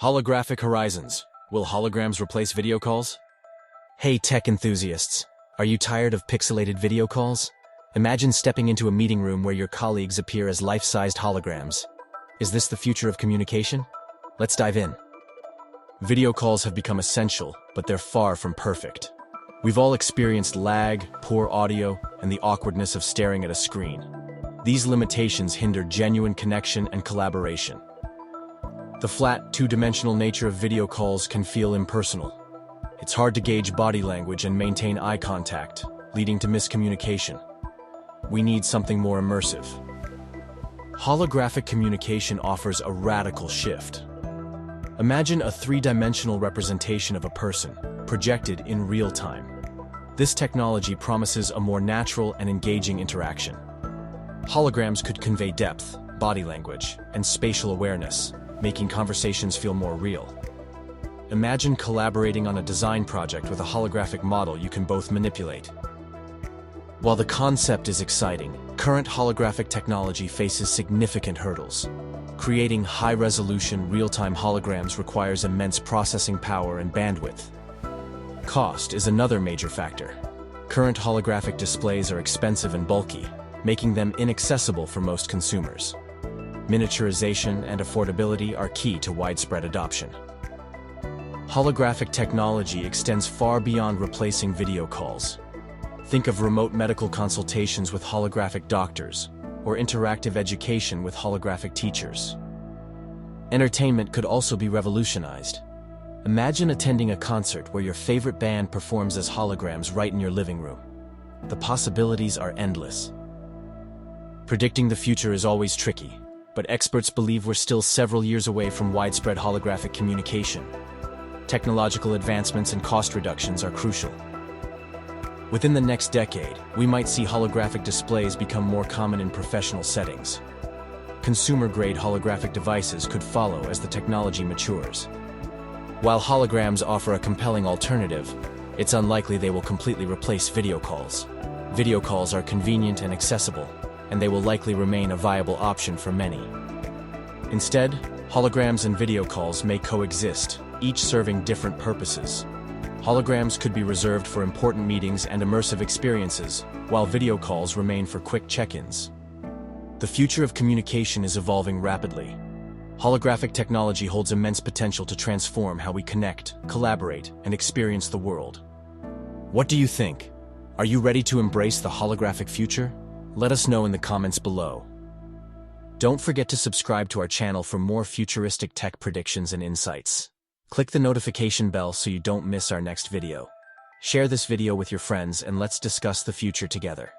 Holographic horizons. Will holograms replace video calls? Hey tech enthusiasts, are you tired of pixelated video calls? Imagine stepping into a meeting room where your colleagues appear as life-sized holograms. Is this the future of communication? Let's dive in. Video calls have become essential, but they're far from perfect. We've all experienced lag, poor audio, and the awkwardness of staring at a screen. These limitations hinder genuine connection and collaboration. The flat, two-dimensional nature of video calls can feel impersonal. It's hard to gauge body language and maintain eye contact, leading to miscommunication. We need something more immersive. Holographic communication offers a radical shift. Imagine a three-dimensional representation of a person, projected in real time. This technology promises a more natural and engaging interaction. Holograms could convey depth, body language, and spatial awareness, making conversations feel more real. Imagine collaborating on a design project with a holographic model you can both manipulate. While the concept is exciting, current holographic technology faces significant hurdles. Creating high-resolution, real-time holograms requires immense processing power and bandwidth. Cost is another major factor. Current holographic displays are expensive and bulky, making them inaccessible for most consumers. Miniaturization and affordability are key to widespread adoption. Holographic technology extends far beyond replacing video calls. Think of remote medical consultations with holographic doctors, or interactive education with holographic teachers. Entertainment could also be revolutionized. Imagine attending a concert where your favorite band performs as holograms right in your living room. The possibilities are endless. Predicting the future is always tricky, but experts believe we're still several years away from widespread holographic communication. Technological advancements and cost reductions are crucial. Within the next decade, we might see holographic displays become more common in professional settings. Consumer-grade holographic devices could follow as the technology matures. While holograms offer a compelling alternative, it's unlikely they will completely replace video calls. Video calls are convenient and accessible, and they will likely remain a viable option for many. Instead, holograms and video calls may coexist, each serving different purposes. Holograms could be reserved for important meetings and immersive experiences, while video calls remain for quick check-ins. The future of communication is evolving rapidly. Holographic technology holds immense potential to transform how we connect, collaborate, and experience the world. What do you think? Are you ready to embrace the holographic future? Let us know in the comments below. Don't forget to subscribe to our channel for more futuristic tech predictions and insights. Click the notification bell so you don't miss our next video. Share this video with your friends and let's discuss the future together.